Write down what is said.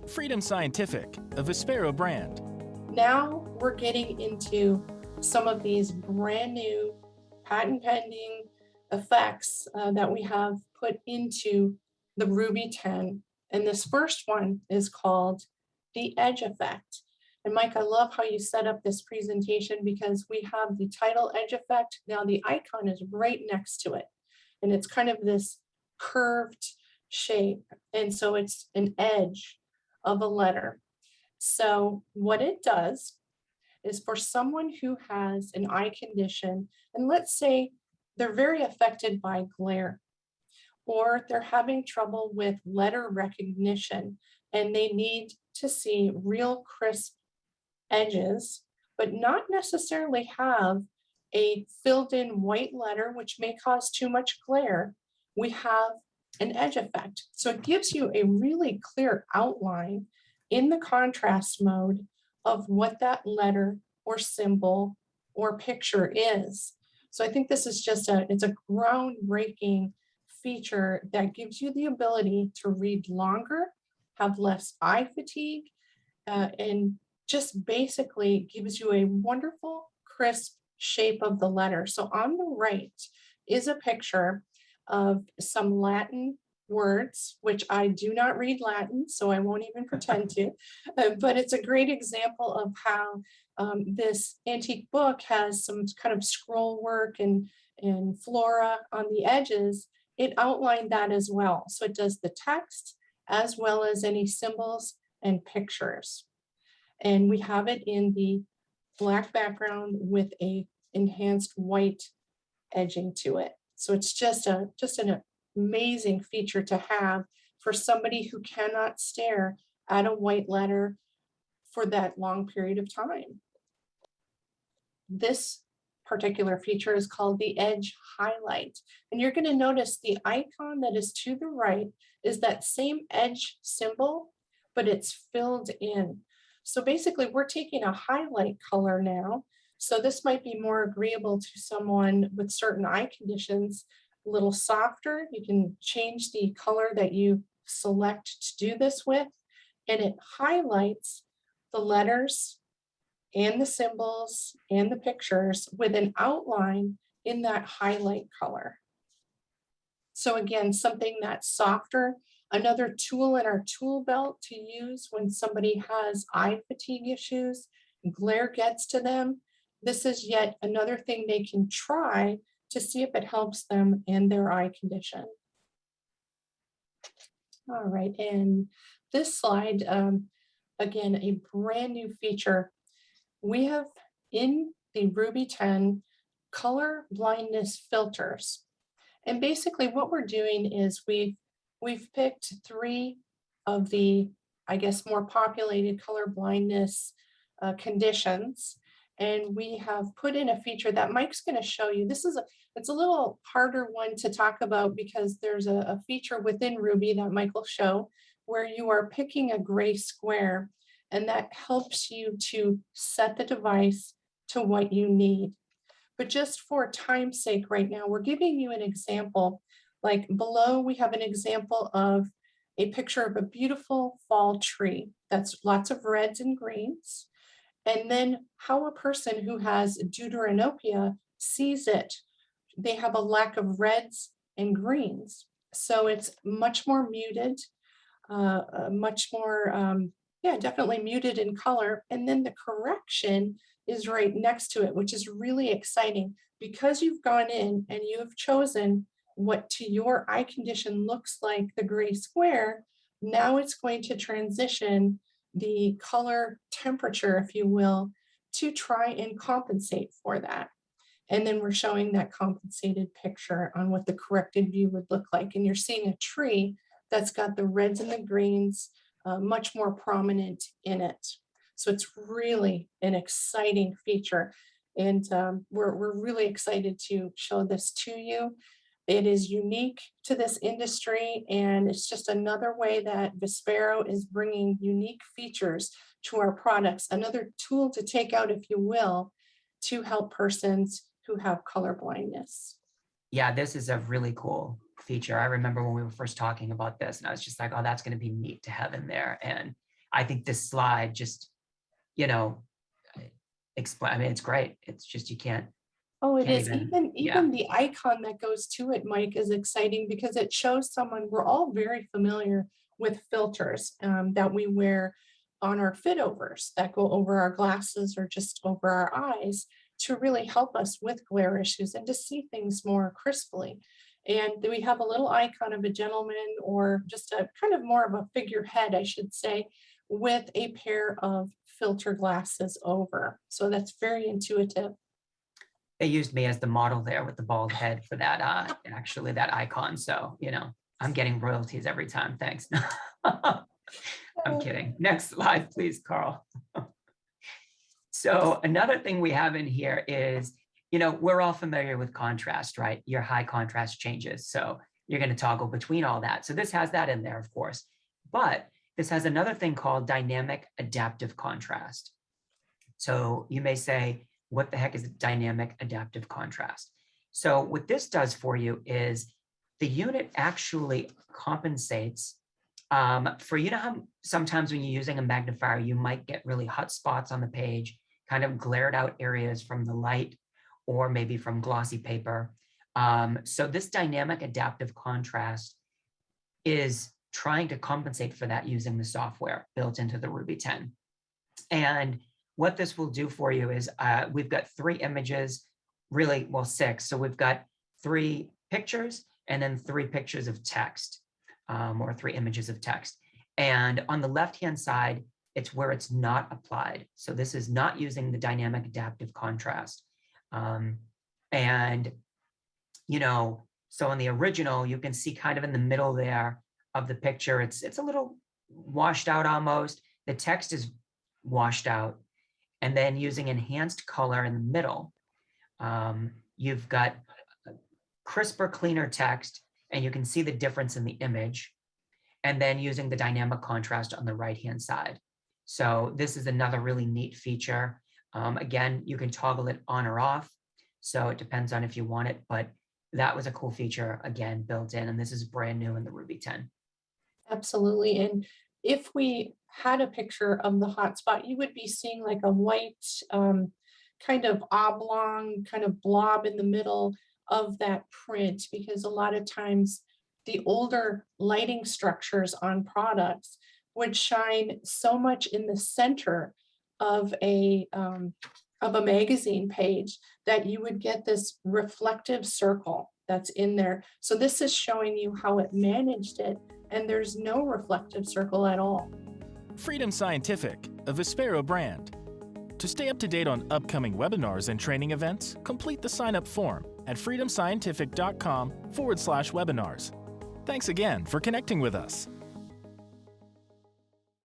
Freedom Scientific, a Vespero brand. Now we're getting into some of these brand new patent pending effects that we have put into the Ruby 10. And this first one is called the edge effect. And Mike, I love how you set up this presentation because we have the title edge effect. Now the icon is right next to it. And it's kind of this curved shape. And so it's an edge of a letter. So what it does is for someone who has an eye condition, and let's say they're very affected by glare, or they're having trouble with letter recognition, and they need to see real crisp edges, but not necessarily have a filled in white letter, which may cause too much glare, we have an edge effect. So it gives you a really clear outline in the contrast mode of what that letter or symbol or picture is. So I think this is just it's a groundbreaking feature that gives you the ability to read longer, have less eye fatigue, and just basically gives you a wonderful, crisp shape of the letter. So on the right is a picture of some Latin words, which I do not read Latin, so I won't even pretend to, but it's a great example of how this antique book has some kind of scroll work and flora on the edges. It outlined that as well. So it does the text as well as any symbols and pictures. And we have it in the black background with a enhanced white edging to it. So it's just an amazing feature to have for somebody who cannot stare at a white letter for that long period of time. This particular feature is called the edge highlight. And you're going to notice the icon that is to the right is that same edge symbol, but it's filled in. So basically we're taking a highlight color now. So this might be more agreeable to someone with certain eye conditions, a little softer. You can change the color that you select to do this with, and it highlights the letters and the symbols and the pictures with an outline in that highlight color. So again, something that's softer, another tool in our tool belt to use when somebody has eye fatigue issues, glare gets to them. This is yet another thing they can try to see if it helps them in their eye condition. All right, and this slide, again, a brand new feature. We have in the Ruby 10 color blindness filters. And basically what we're doing is we've picked 3 of the, I guess, more populated color blindness conditions. And we have put in a feature that Mike's going to show you. It's a little harder one to talk about because there's a feature within Ruby that Mike will show where you are picking a gray square, and that helps you to set the device to what you need. But just for time's sake right now, we're giving you an example. Like below, we have an example of a picture of a beautiful fall tree that's lots of reds and greens. And then how a person who has deuteranopia sees it. They have a lack of reds and greens. So it's much more muted, much more, definitely muted in color. And then the correction is right next to it, which is really exciting because you've gone in and you have chosen what to your eye condition looks like the gray square. Now it's going to transition the color temperature, if you will, to try and compensate for that. And then we're showing that compensated picture on what the corrected view would look like. And you're seeing a tree that's got the reds and the greens much more prominent in it. So it's really an exciting feature. And we're really excited to show this to you. It is unique to this industry, and it's just another way that Vespero is bringing unique features to our products, another tool to take out, if you will, to help persons who have color blindness. Yeah, this is a really cool feature. I remember when we were first talking about this, and I was just like, oh, that's going to be neat to have in there. And I think this slide just, you know, explain. I mean, it's great. It's just you can't Oh, it is. even. Even Yeah. even the icon that goes to it, Mike, is exciting because it shows someone, we're all very familiar with filters that we wear on our fit overs that go over our glasses or just over our eyes to really help us with glare issues and to see things more crisply. And then we have a little icon of a gentleman or just a kind of more of a figurehead, I should say, with a pair of filter glasses over. So that's very intuitive. They used me as the model there with the bald head for that, actually that icon. So, you know, I'm getting royalties every time. Thanks. I'm kidding. Next slide, please, Carl. So another thing we have in here is, you know, we're all familiar with contrast, right? Your high contrast changes. So you're going to toggle between all that. So this has that in there, of course. But this has another thing called dynamic adaptive contrast. So you may say, what the heck is dynamic adaptive contrast? So what this does for you is the unit actually compensates for, you know how sometimes when you're using a magnifier, you might get really hot spots on the page, kind of glared out areas from the light or maybe from glossy paper. So this dynamic adaptive contrast is trying to compensate for that using the software built into the Ruby 10. And what this will do for you is we've got 3 images, really, well, 6. So we've got 3 pictures and then 3 pictures of text, or 3 images of text. And on the left-hand side, it's where it's not applied. So this is not using the dynamic adaptive contrast. And, you know, so on the original, you can see kind of in the middle there of the picture, it's a little washed out almost. The text is washed out. And then using enhanced color in the middle, you've got crisper, cleaner text, and you can see the difference in the image. And then using the dynamic contrast on the right-hand side. So this is another really neat feature. Again, you can toggle it on or off. So it depends on if you want it, but that was a cool feature, again, built in, and this is brand new in the Ruby 10. Absolutely. And if we had a picture of the hotspot, you would be seeing like a white kind of oblong kind of blob in the middle of that print, because a lot of times the older lighting structures on products would shine so much in the center of a magazine page that you would get this reflective circle that's in there. So this is showing you how it managed it, and there's no reflective circle at all. Freedom Scientific, a Vispero brand. To stay up to date on upcoming webinars and training events, complete the sign-up form at freedomscientific.com/webinars. Thanks again for connecting with us.